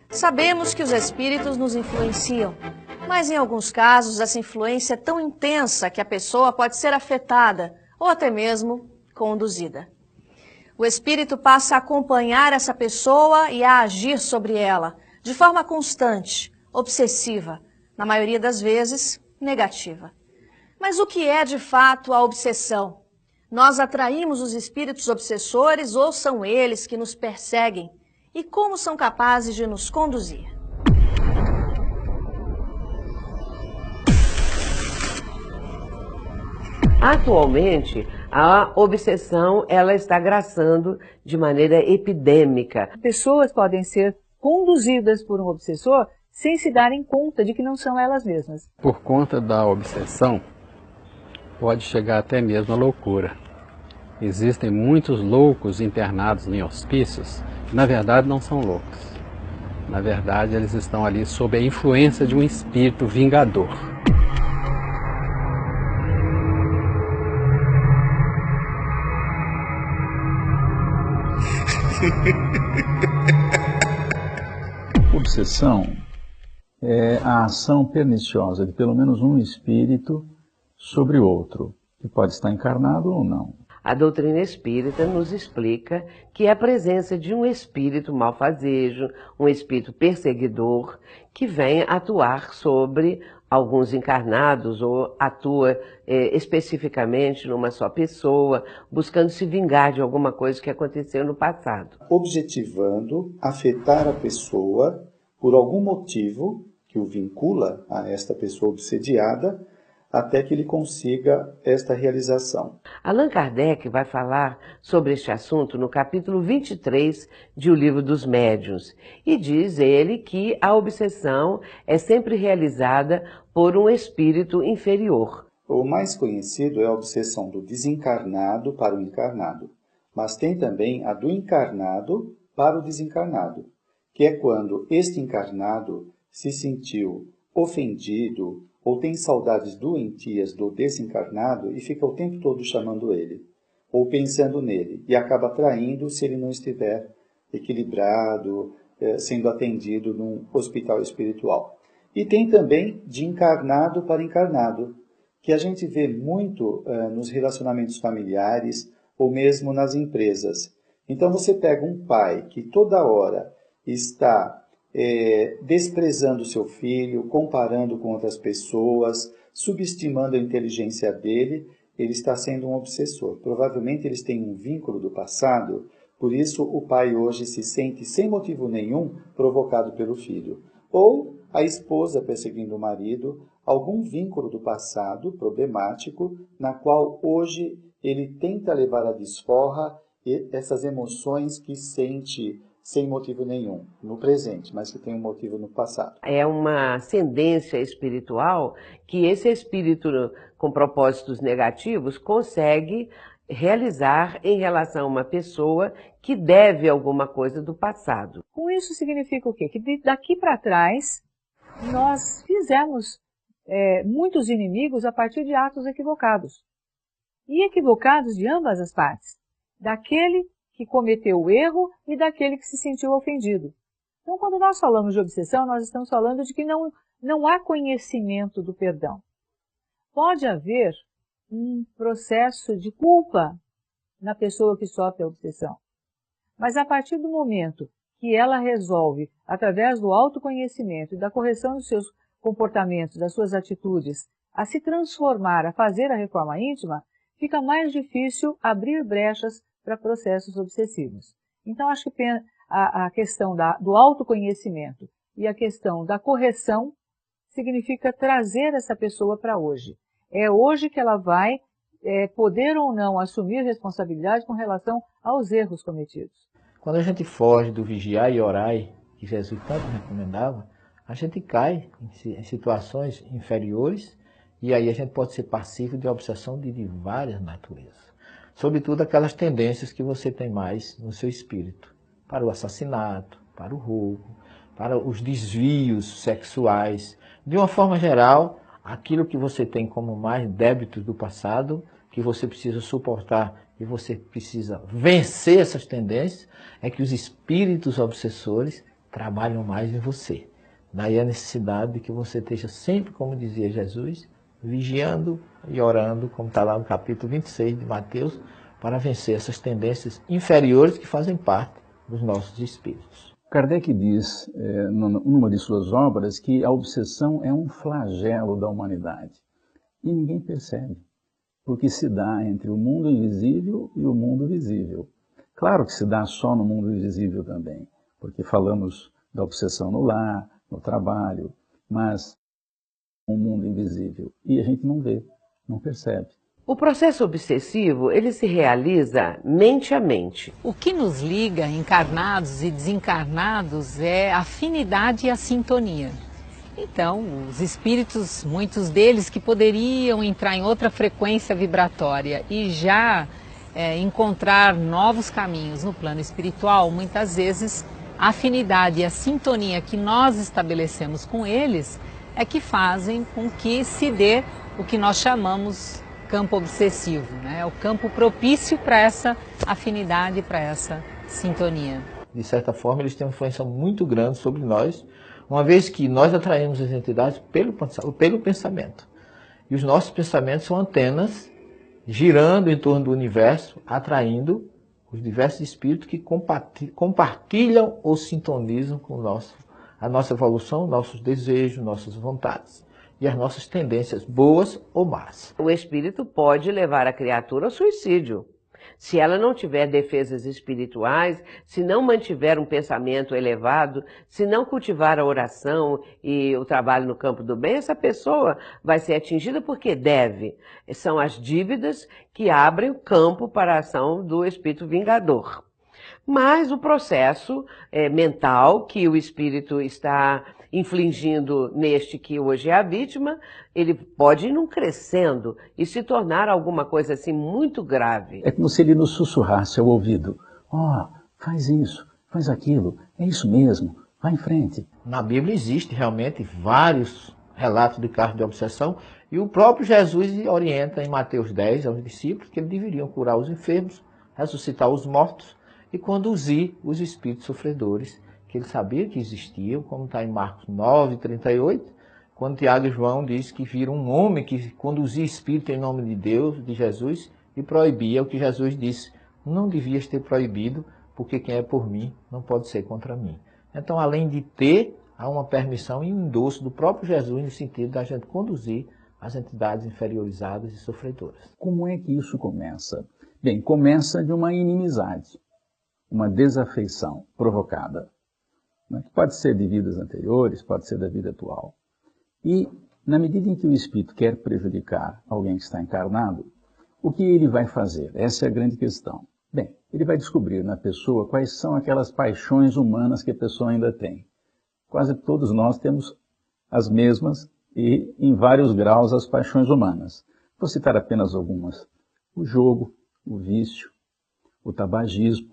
Sabemos que os espíritos nos influenciam, mas em alguns casos essa influência é tão intensa que a pessoa pode ser afetada ou até mesmo conduzida. O espírito passa a acompanhar essa pessoa e a agir sobre ela de forma constante, obsessiva, na maioria das vezes negativa. Mas o que é de fato a obsessão? Nós atraímos os espíritos obsessores ou são eles que nos perseguem? E como são capazes de nos conduzir? Atualmente, a obsessão ela está graçando de maneira epidêmica. Pessoas podem ser conduzidas por um obsessor sem se darem conta de que não são elas mesmas. Por conta da obsessão, pode chegar até mesmo à loucura. Existem muitos loucos internados em hospícios que, na verdade, não são loucos. Na verdade, eles estão ali sob a influência de um espírito vingador. Obsessão é a ação perniciosa de pelo menos um espírito sobre outro, que pode estar encarnado ou não. A doutrina espírita nos explica que é a presença de um espírito malfazejo, um espírito perseguidor, que vem atuar sobre alguns encarnados ou atua especificamente numa só pessoa, buscando se vingar de alguma coisa que aconteceu no passado. Objetivando afetar a pessoa por algum motivo que o vincula a esta pessoa obsediada, até que ele consiga esta realização. Allan Kardec vai falar sobre este assunto no capítulo 23 de O Livro dos Médiuns, e diz ele que a obsessão é sempre realizada por um espírito inferior. O mais conhecido é a obsessão do desencarnado para o encarnado, mas tem também a do encarnado para o desencarnado, que é quando este encarnado se sentiu ofendido, ou tem saudades doentias do desencarnado e fica o tempo todo chamando ele, ou pensando nele, e acaba traindo se ele não estiver equilibrado, sendo atendido num hospital espiritual. E tem também de encarnado para encarnado, que a gente vê muito nos relacionamentos familiares ou mesmo nas empresas. Então você pega um pai que toda hora está desprezando seu filho, comparando com outras pessoas, subestimando a inteligência dele, ele está sendo um obsessor. Provavelmente eles têm um vínculo do passado, por isso o pai hoje se sente sem motivo nenhum provocado pelo filho. Ou a esposa perseguindo o marido, algum vínculo do passado problemático, na qual hoje ele tenta levar à desforra essas emoções que sente sem motivo nenhum no presente, mas que tem um motivo no passado. É uma ascendência espiritual que esse espírito com propósitos negativos consegue realizar em relação a uma pessoa que deve alguma coisa do passado. Com isso significa o quê? Que daqui para trás nós fizemos muitos inimigos a partir de atos equivocados. E equivocados de ambas as partes. Daquele que cometeu o erro e daquele que se sentiu ofendido. Então, quando nós falamos de obsessão, nós estamos falando de que não há conhecimento do perdão. Pode haver um processo de culpa na pessoa que sofre a obsessão. Mas a partir do momento que ela resolve, através do autoconhecimento e da correção dos seus comportamentos, das suas atitudes, a se transformar, a fazer a reforma íntima, fica mais difícil abrir brechas para processos obsessivos. Então, acho que a questão do autoconhecimento e a questão da correção significa trazer essa pessoa para hoje. É hoje que ela vai poder ou não assumir responsabilidade com relação aos erros cometidos. Quando a gente foge do vigiar e orar, que Jesus tanto recomendava, a gente cai em situações inferiores e aí a gente pode ser passivo de obsessão de várias naturezas. Sobretudo aquelas tendências que você tem mais no seu espírito, para o assassinato, para o roubo, para os desvios sexuais. De uma forma geral, aquilo que você tem como mais débitos do passado que você precisa suportar e você precisa vencer essas tendências, é que os espíritos obsessores trabalham mais em você. Daí a necessidade de que você esteja sempre, como dizia Jesus, vigiando e orando, como está lá no capítulo 26 de Mateus, para vencer essas tendências inferiores que fazem parte dos nossos espíritos. Kardec diz, numa de suas obras, que a obsessão é um flagelo da humanidade. E ninguém percebe, porque se dá entre o mundo invisível e o mundo visível. Claro que se dá só no mundo invisível também, porque falamos da obsessão no lar, no trabalho, mas um mundo invisível. E a gente não vê, não percebe. O processo obsessivo, ele se realiza mente a mente. O que nos liga, encarnados e desencarnados, é a afinidade e a sintonia. Então, os espíritos, muitos deles que poderiam entrar em outra frequência vibratória e já encontrar novos caminhos no plano espiritual, muitas vezes a afinidade e a sintonia que nós estabelecemos com eles é que fazem com que se dê o que nós chamamos campo obsessivo, né? O campo propício para essa afinidade, para essa sintonia. De certa forma, eles têm uma influência muito grande sobre nós, uma vez que nós atraímos as entidades pelo pensamento. E os nossos pensamentos são antenas girando em torno do universo, atraindo os diversos espíritos que compartilham ou sintonizam com a nossa evolução, nossos desejos, nossas vontades e as nossas tendências boas ou más. O espírito pode levar a criatura ao suicídio. Se ela não tiver defesas espirituais, se não mantiver um pensamento elevado, se não cultivar a oração e o trabalho no campo do bem, essa pessoa vai ser atingida porque deve. São as dívidas que abrem o campo para a ação do espírito vingador. Mas o processo mental que o espírito está infligindo neste que hoje é a vítima, ele pode ir num crescendo e se tornar alguma coisa assim muito grave. É como se ele nos sussurrasse ao ouvido: faz isso, faz aquilo, é isso mesmo, vai em frente. Na Bíblia existe realmente vários relatos de casos de obsessão e o próprio Jesus orienta em Mateus 10 aos discípulos que eles deveriam curar os enfermos, ressuscitar os mortos e conduzir os espíritos sofredores, que ele sabia que existiam, como está em Marcos 9, 38, quando Tiago e João diz que viram um homem que conduzia espírito em nome de Deus, de Jesus, e proibia o que Jesus disse: não devias ter proibido, porque quem é por mim não pode ser contra mim. Então, além de ter, há uma permissão e um endosso do próprio Jesus no sentido da gente conduzir as entidades inferiorizadas e sofredoras. Como é que isso começa? Bem, começa de uma inimizade, uma desafeição provocada, que pode ser de vidas anteriores, pode ser da vida atual. E, na medida em que o espírito quer prejudicar alguém que está encarnado, o que ele vai fazer? Essa é a grande questão. Bem, ele vai descobrir na pessoa quais são aquelas paixões humanas que a pessoa ainda tem. Quase todos nós temos as mesmas e, em vários graus, as paixões humanas. Vou citar apenas algumas: o jogo, o vício, o tabagismo,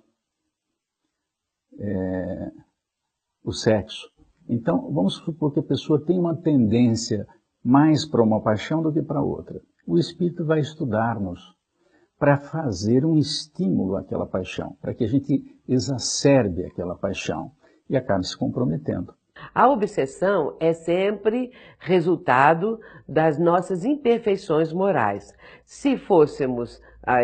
o sexo. Então, vamos supor que a pessoa tem uma tendência mais para uma paixão do que para outra. O espírito vai estudar-nos para fazer um estímulo àquela paixão, para que a gente exacerbe aquela paixão e acabe se comprometendo. A obsessão é sempre resultado das nossas imperfeições morais. Se fôssemos,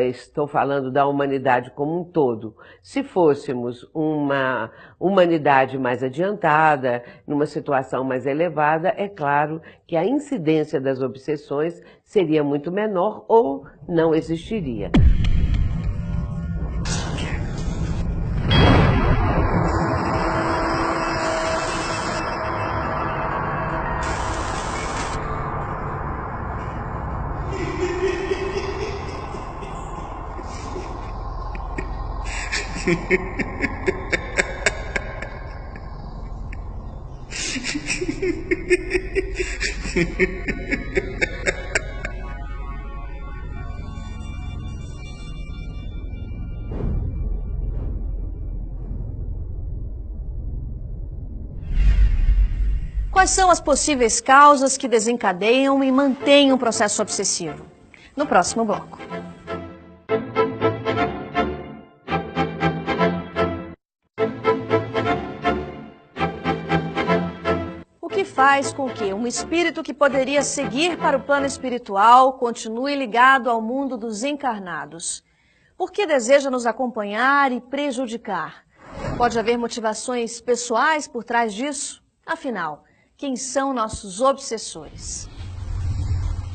estou falando da humanidade como um todo, se fôssemos uma humanidade mais adiantada, numa situação mais elevada, é claro que a incidência das obsessões seria muito menor ou não existiria. Quais são as possíveis causas que desencadeiam e mantêm um processo obsessivo? No próximo bloco. faz com que um espírito que poderia seguir para o plano espiritual continue ligado ao mundo dos encarnados? Por que deseja nos acompanhar e prejudicar? Pode haver motivações pessoais por trás disso? Afinal, quem são nossos obsessores?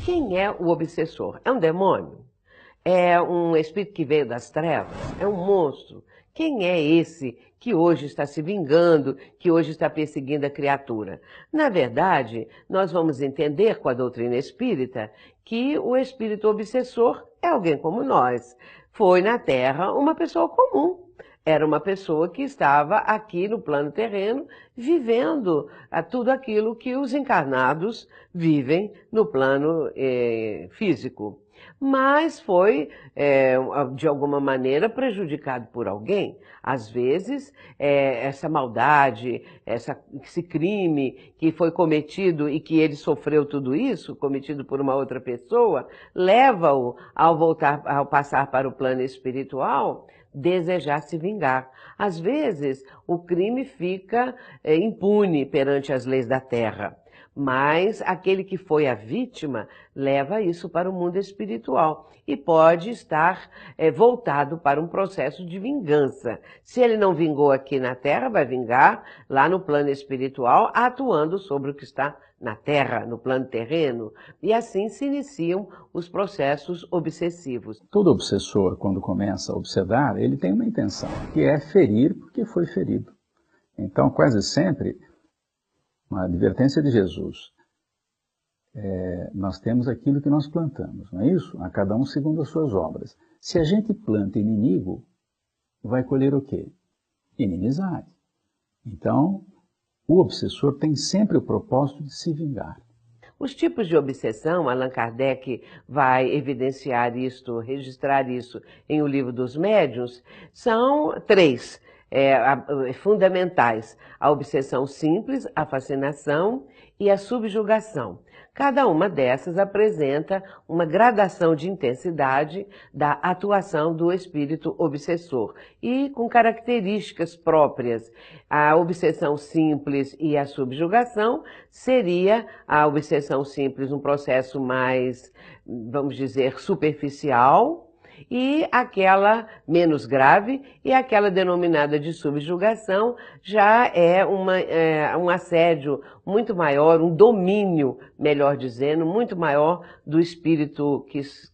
Quem é o obsessor? É um demônio? É um espírito que veio das trevas? É um monstro? Quem é esse que hoje está se vingando, que hoje está perseguindo a criatura? Na verdade, nós vamos entender com a doutrina espírita que o espírito obsessor é alguém como nós. Foi na Terra uma pessoa comum. Era uma pessoa que estava aqui no plano terreno, vivendo tudo aquilo que os encarnados vivem no plano físico. Mas foi, de alguma maneira, prejudicado por alguém. Às vezes, essa maldade, esse crime que foi cometido e que ele sofreu tudo isso, cometido por uma outra pessoa, leva-o, ao passar para o plano espiritual, desejar se vingar. Às vezes, o crime fica impune perante as leis da terra, mas aquele que foi a vítima leva isso para o mundo espiritual e pode estar voltado para um processo de vingança. Se ele não vingou aqui na terra, vai vingar lá no plano espiritual, atuando sobre o que está na terra, no plano terreno, e assim se iniciam os processos obsessivos. Todo obsessor, quando começa a obsedar, ele tem uma intenção, que é ferir porque foi ferido. Então, quase sempre, uma advertência de Jesus, nós temos aquilo que nós plantamos, não é isso? A cada um segundo as suas obras. Se a gente planta inimigo, vai colher o quê? Inimizade. Então, o obsessor tem sempre o propósito de se vingar. Os tipos de obsessão, Allan Kardec vai evidenciar isto, registrar isso em O Livro dos Médiuns, são 3 fundamentais: a obsessão simples, a fascinação e a subjugação. Cada uma dessas apresenta uma gradação de intensidade da atuação do espírito obsessor e com características próprias. A obsessão simples e a subjugação seria a obsessão simples um processo mais, vamos dizer, superficial, e aquela menos grave, e aquela denominada de subjugação já é um assédio muito maior, um domínio, melhor dizendo, muito maior do espírito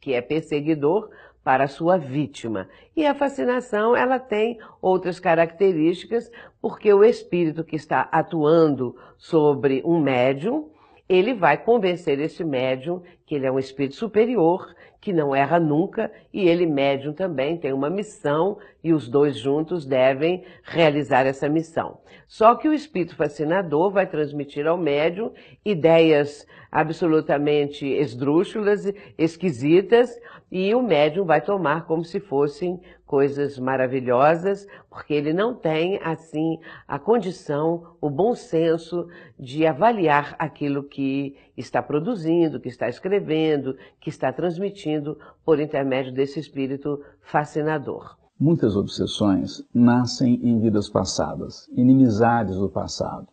que é perseguidor para a sua vítima. E a fascinação, ela tem outras características, porque o espírito que está atuando sobre um médium, ele vai convencer esse médium que ele é um espírito superior, que não erra nunca, e ele, médium, também tem uma missão, e os dois juntos devem realizar essa missão. Só que o espírito fascinador vai transmitir ao médium ideias absolutamente esdrúxulas, esquisitas, e o médium vai tomar como se fossem coisas maravilhosas, porque ele não tem, assim, a condição, o bom senso de avaliar aquilo que está produzindo, que está escrevendo, que está transmitindo por intermédio desse espírito fascinador. Muitas obsessões nascem em vidas passadas, inimizades do passado,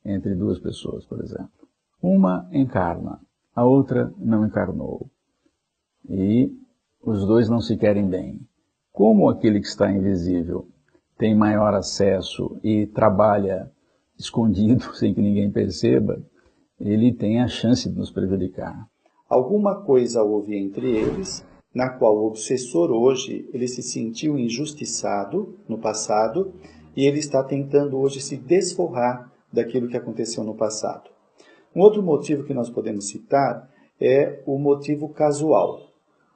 entre duas pessoas, por exemplo. Uma encarna, a outra não encarnou, e os dois não se querem bem. Como aquele que está invisível tem maior acesso e trabalha escondido, sem que ninguém perceba, ele tem a chance de nos prejudicar. Alguma coisa houve entre eles, na qual o obsessor hoje ele se sentiu injustiçado no passado e ele está tentando hoje se desforrar daquilo que aconteceu no passado. Um outro motivo que nós podemos citar é o motivo casual.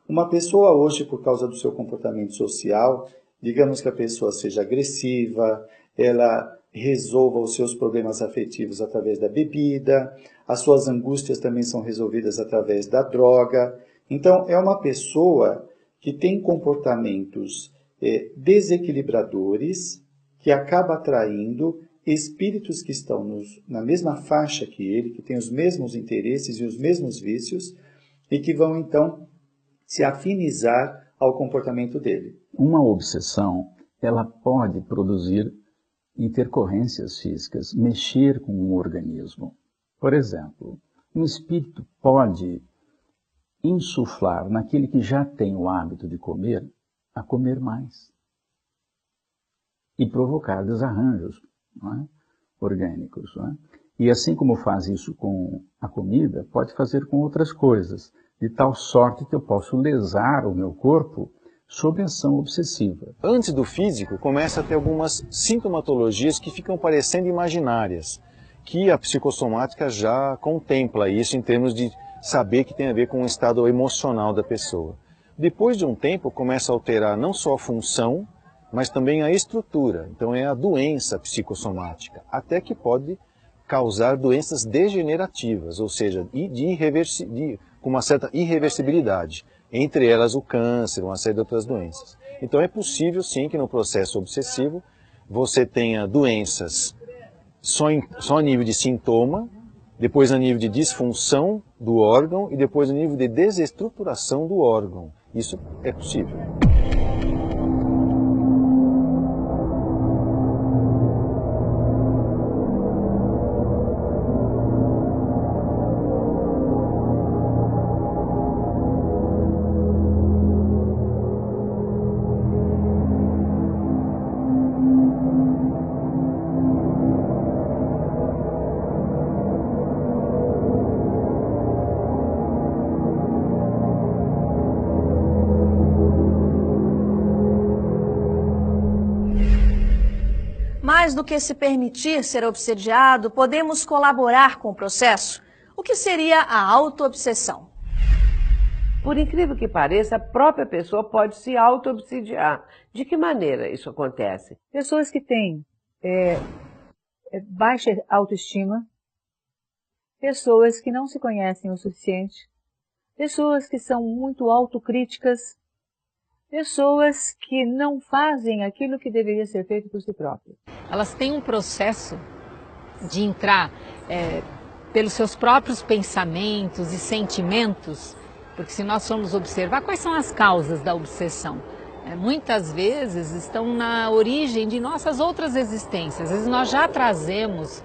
Uma pessoa hoje, por causa do seu comportamento social, digamos que a pessoa seja agressiva, ela resolva os seus problemas afetivos através da bebida, as suas angústias também são resolvidas através da droga. Então, é uma pessoa que tem comportamentos desequilibradores, que acaba atraindo espíritos que estão na mesma faixa que ele, que têm os mesmos interesses e os mesmos vícios, e que vão, então, se afinizar ao comportamento dele. Uma obsessão, ela pode produzir intercorrências físicas, mexer com um organismo. Por exemplo, um espírito pode insuflar naquele que já tem o hábito de comer, a comer mais. E provocar desarranjos, não é? Orgânicos. Não é? E assim como faz isso com a comida, pode fazer com outras coisas, de tal sorte que eu posso lesar o meu corpo sob ação obsessiva. Antes do físico, começa a ter algumas sintomatologias que ficam parecendo imaginárias, que a psicossomática já contempla isso em termos de saber que tem a ver com o estado emocional da pessoa. Depois de um tempo, começa a alterar não só a função, mas também a estrutura. Então é a doença psicossomática, até que pode causar doenças degenerativas, ou seja, com uma certa irreversibilidade. Entre elas o câncer, uma série de outras doenças. Então é possível sim que no processo obsessivo você tenha doenças só a nível de sintoma, depois a nível de disfunção do órgão e depois a nível de desestruturação do órgão. Isso é possível. Mais do que se permitir ser obsediado, podemos colaborar com o processo. O que seria a auto-obsessão? Por incrível que pareça, a própria pessoa pode se auto-obsidiar. De que maneira isso acontece? Pessoas que têm baixa autoestima, pessoas que não se conhecem o suficiente, pessoas que são muito autocríticas, pessoas que não fazem aquilo que deveria ser feito por si próprias. Elas têm um processo de entrar pelos seus próprios pensamentos e sentimentos, porque se nós formos observar quais são as causas da obsessão, muitas vezes estão na origem de nossas outras existências. Às vezes nós já trazemos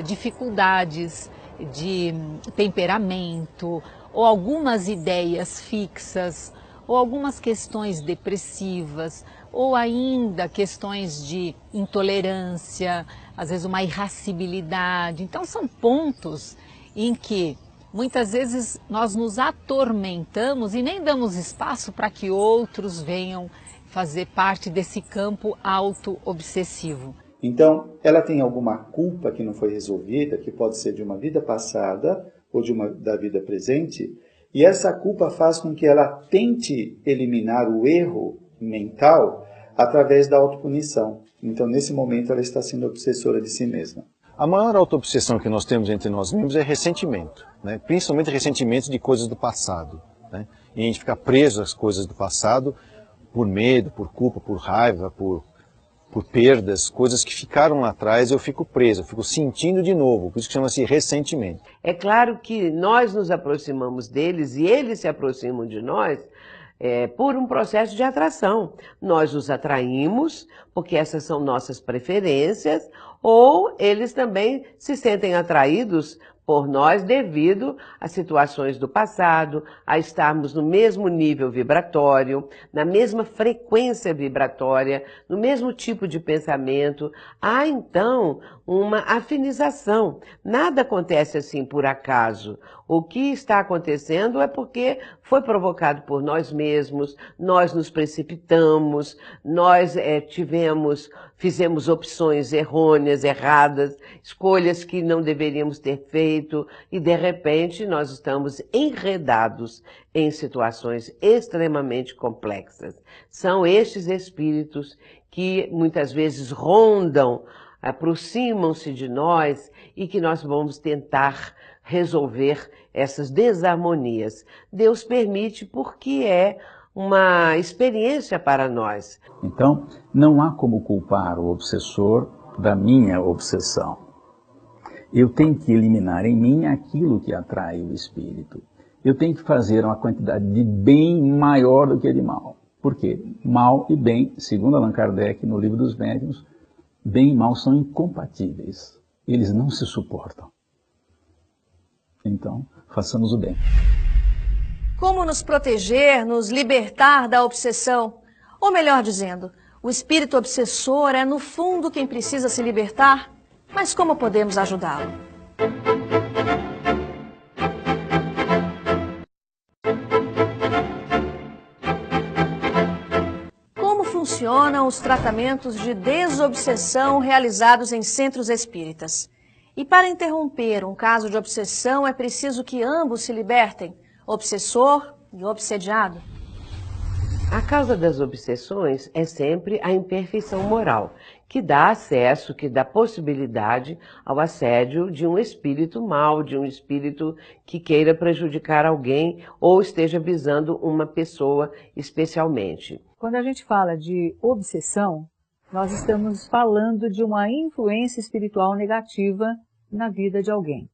dificuldades de temperamento, ou algumas ideias fixas, ou algumas questões depressivas, ou ainda questões de intolerância, às vezes uma irascibilidade. Então são pontos em que muitas vezes nós nos atormentamos e nem damos espaço para que outros venham fazer parte desse campo auto-obsessivo. Então, ela tem alguma culpa que não foi resolvida, que pode ser de uma vida passada ou da vida presente, e essa culpa faz com que ela tente eliminar o erro mental através da autopunição. Então, nesse momento, ela está sendo obsessora de si mesma. A maior autoobsessão que nós temos entre nós mesmos é ressentimento, né? Principalmente ressentimento de coisas do passado, né? E a gente fica preso às coisas do passado por medo, por culpa, por raiva, por perdas, coisas que ficaram lá atrás, eu fico preso, eu fico sentindo de novo, por isso que chama-se ressentimento. É claro que nós nos aproximamos deles e eles se aproximam de nós por um processo de atração. Nós os atraímos porque essas são nossas preferências, ou eles também se sentem atraídos por nós devido a situações do passado, a estarmos no mesmo nível vibratório, na mesma frequência vibratória, no mesmo tipo de pensamento. Há então uma afinização. Nada acontece assim por acaso. O que está acontecendo é porque foi provocado por nós mesmos, nós nos precipitamos, nós fizemos opções errôneas, erradas, escolhas que não deveríamos ter feito e de repente nós estamos enredados em situações extremamente complexas. São estes espíritos que muitas vezes rondam, aproximam-se de nós e que nós vamos tentar resolver essas desarmonias. Deus permite porque é uma experiência para nós. Então, não há como culpar o obsessor da minha obsessão. Eu tenho que eliminar em mim aquilo que atrai o espírito. Eu tenho que fazer uma quantidade de bem maior do que de mal. Por quê? Mal e bem, segundo Allan Kardec, no Livro dos Médiuns, Bem e mal são incompatíveis. Eles não se suportam. Então, façamos o bem. Como nos proteger, nos libertar da obsessão? Ou melhor dizendo, o espírito obsessor é no fundo quem precisa se libertar? Mas como podemos ajudá-lo? Como funcionam os tratamentos de desobsessão realizados em centros espíritas? E para interromper um caso de obsessão é preciso que ambos se libertem, obsessor e obsediado. A causa das obsessões é sempre a imperfeição moral, que dá acesso, que dá possibilidade ao assédio de um espírito mau, de um espírito que queira prejudicar alguém ou esteja visando uma pessoa especialmente. Quando a gente fala de obsessão, nós estamos falando de uma influência espiritual negativa na vida de alguém.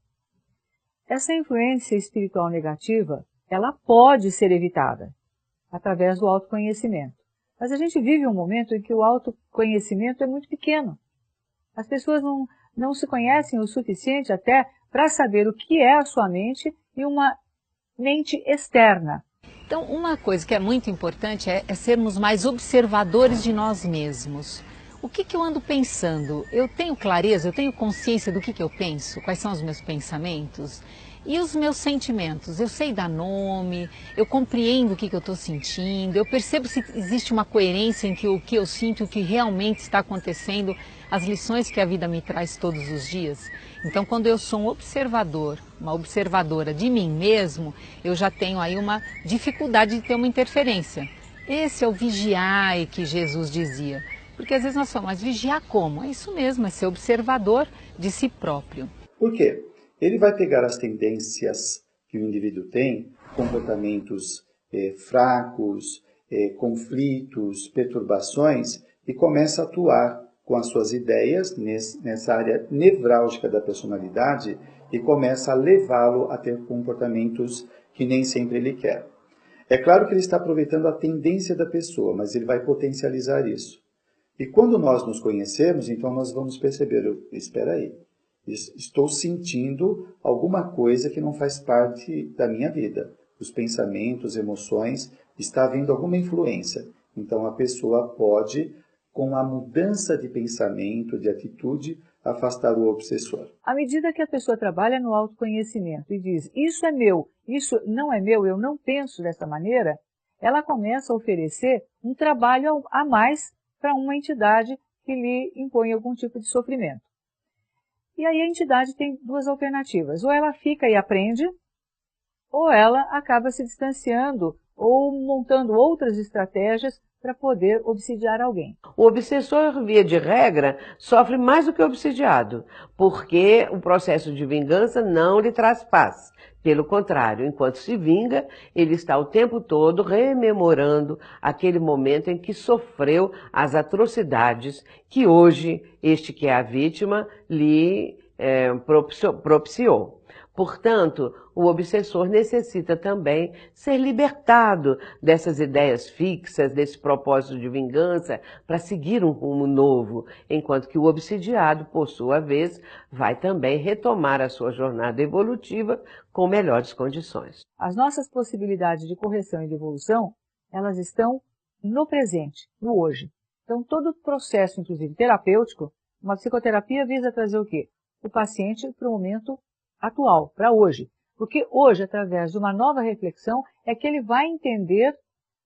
Essa influência espiritual negativa, ela pode ser evitada através do autoconhecimento. Mas a gente vive um momento em que o autoconhecimento é muito pequeno. As pessoas não se conhecem o suficiente até para saber o que é a sua mente e uma mente externa. Então, uma coisa que é muito importante é sermos mais observadores de nós mesmos. O que eu ando pensando? Eu tenho clareza, eu tenho consciência do que eu penso? Quais são os meus pensamentos? E os meus sentimentos? Eu sei dar nome, eu compreendo o que eu estou sentindo, eu percebo se existe uma coerência entre o que eu sinto e o que realmente está acontecendo, as lições que a vida me traz todos os dias. Então, quando eu sou um observador, uma observadora de mim mesmo, eu já tenho aí uma dificuldade de ter uma interferência. Esse é o vigiai que Jesus dizia. Porque às vezes nós falamos, mas vigiar como? É isso mesmo, é ser observador de si próprio. Por quê? Ele vai pegar as tendências que o indivíduo tem, comportamentos fracos, conflitos, perturbações, e começa a atuar com as suas ideias nessa área nevrálgica da personalidade e começa a levá-lo a ter comportamentos que nem sempre ele quer. É claro que ele está aproveitando a tendência da pessoa, mas ele vai potencializar isso. E quando nós nos conhecemos, então nós vamos perceber, espera aí, estou sentindo alguma coisa que não faz parte da minha vida. Os pensamentos, emoções, está havendo alguma influência. Então a pessoa pode, com a mudança de pensamento, de atitude, afastar o obsessor. À medida que a pessoa trabalha no autoconhecimento e diz, isso é meu, isso não é meu, eu não penso dessa maneira, ela começa a oferecer um trabalho a mais para uma entidade que lhe impõe algum tipo de sofrimento. E aí a entidade tem duas alternativas. Ou ela fica e aprende, ou ela acaba se distanciando ou montando outras estratégias para poder obsidiar alguém. O obsessor, via de regra, sofre mais do que o obsidiado, porque o processo de vingança não lhe traz paz. Pelo contrário, enquanto se vinga, ele está o tempo todo rememorando aquele momento em que sofreu as atrocidades que hoje este que é a vítima lhe propiciou. Portanto, o obsessor necessita também ser libertado dessas ideias fixas, desse propósito de vingança, para seguir um rumo novo, enquanto que o obsidiado, por sua vez, vai também retomar a sua jornada evolutiva com melhores condições. As nossas possibilidades de correção e de evolução, elas estão no presente, no hoje. Então, todo o processo, inclusive terapêutico, uma psicoterapia visa trazer o quê? O paciente para o momento atual, para hoje. Porque hoje, através de uma nova reflexão, é que ele vai entender,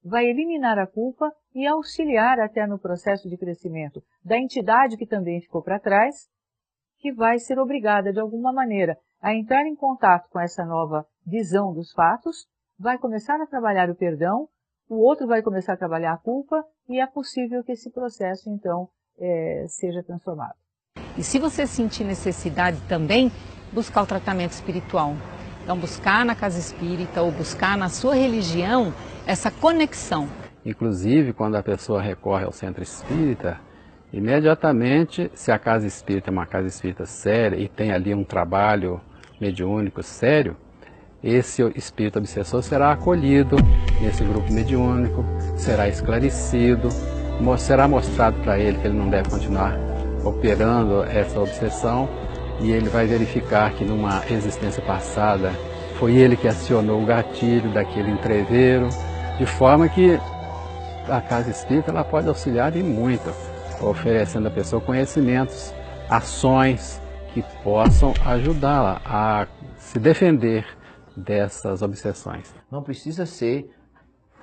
vai eliminar a culpa e auxiliar até no processo de crescimento da entidade que também ficou para trás, que vai ser obrigada, de alguma maneira, a entrar em contato com essa nova visão dos fatos, vai começar a trabalhar o perdão, o outro vai começar a trabalhar a culpa e é possível que esse processo, então, seja transformado. E se você sentir necessidade também, buscar o tratamento espiritual. Então, buscar na casa espírita ou buscar na sua religião essa conexão. Inclusive, quando a pessoa recorre ao centro espírita, imediatamente, se a casa espírita é uma casa espírita séria e tem ali um trabalho mediúnico sério, esse espírito obsessor será acolhido nesse grupo mediúnico, será esclarecido, será mostrado para ele que ele não deve continuar operando essa obsessão e ele vai verificar que numa existência passada foi ele que acionou o gatilho daquele entreveiro, de forma que a casa espírita ela pode auxiliar em muito, oferecendo à pessoa conhecimentos, ações que possam ajudá-la a se defender dessas obsessões. Não precisa ser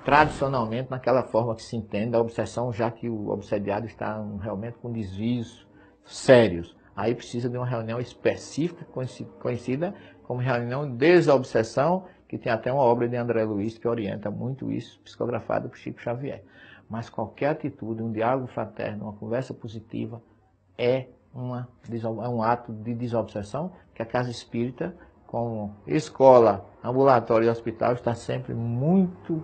tradicionalmente naquela forma que se entende a obsessão, já que o obsediado está realmente com desvios sérios. Aí precisa de uma reunião específica, conhecida como reunião de desobsessão, que tem até uma obra de André Luiz que orienta muito isso, psicografada por Chico Xavier. Mas qualquer atitude, um diálogo fraterno, uma conversa positiva, é um ato de desobsessão que a Casa Espírita, como escola, ambulatório e hospital, está sempre muito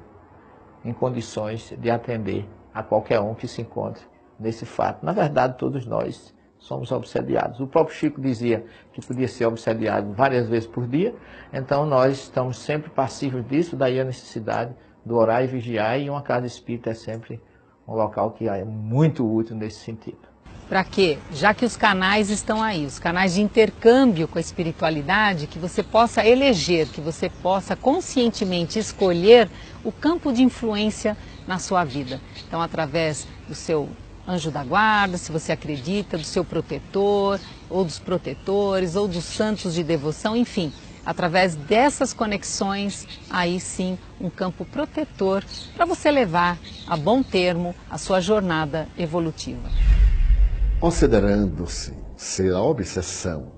em condições de atender a qualquer um que se encontre nesse fato. Na verdade, todos nós somos obsediados. O próprio Chico dizia que podia ser obsediado várias vezes por dia, então nós estamos sempre passíveis disso, daí a necessidade do orar e vigiar, e uma casa espírita é sempre um local que é muito útil nesse sentido. Para quê? Já que os canais estão aí, os canais de intercâmbio com a espiritualidade, que você possa eleger, que você possa conscientemente escolher o campo de influência na sua vida. Então, através do seu anjo da guarda, se você acredita, do seu protetor, ou dos protetores, ou dos santos de devoção, enfim, através dessas conexões, aí sim, um campo protetor para você levar a bom termo a sua jornada evolutiva. Considerando-se ser a obsessão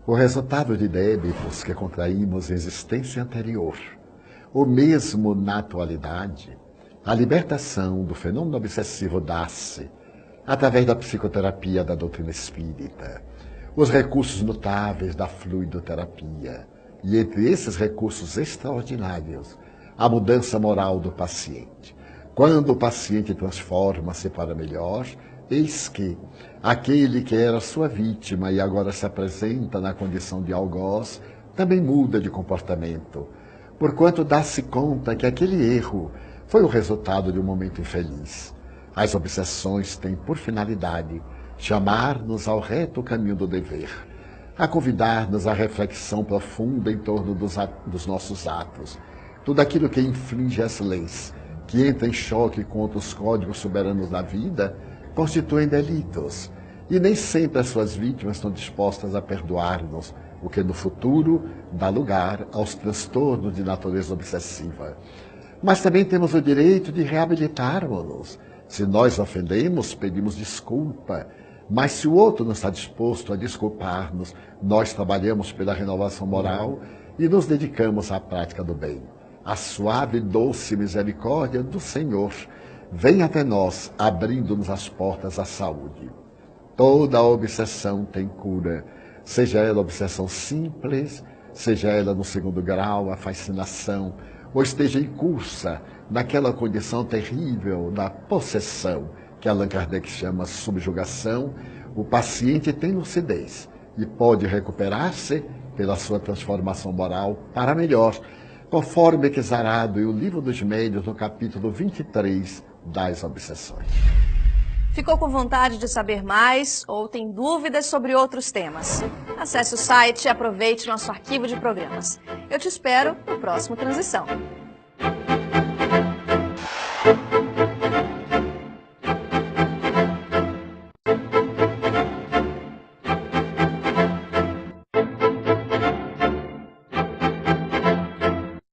o resultado de débitos que contraímos em existência anterior, ou mesmo na atualidade, a libertação do fenômeno obsessivo dá-se através da psicoterapia da doutrina espírita, os recursos notáveis da fluidoterapia, e entre esses recursos extraordinários, a mudança moral do paciente. Quando o paciente transforma-se para melhor, eis que aquele que era sua vítima e agora se apresenta na condição de algoz, também muda de comportamento, porquanto dá-se conta que aquele erro foi o resultado de um momento infeliz. As obsessões têm por finalidade chamar-nos ao reto caminho do dever, a convidar-nos à reflexão profunda em torno dos nossos atos, tudo aquilo que infringe as leis, que entra em choque contra os códigos soberanos da vida, constituem delitos, e nem sempre as suas vítimas estão dispostas a perdoar-nos, o que no futuro dá lugar aos transtornos de natureza obsessiva. Mas também temos o direito de reabilitarmos-nos. Se nós ofendemos, pedimos desculpa, mas se o outro não está disposto a desculpar-nos, nós trabalhamos pela renovação moral e nos dedicamos à prática do bem. A suave e doce misericórdia do Senhor vem até nós, abrindo-nos as portas à saúde. Toda a obsessão tem cura, seja ela obsessão simples, seja ela no segundo grau, a fascinação, ou esteja em cursa naquela condição terrível da possessão, que Allan Kardec chama subjugação. O paciente tem lucidez e pode recuperar-se pela sua transformação moral para melhor, conforme Exarado e o Livro dos Médiuns, no capítulo 23 das obsessões. Ficou com vontade de saber mais ou tem dúvidas sobre outros temas? Acesse o site e aproveite nosso arquivo de programas. Eu te espero no próximo Transição.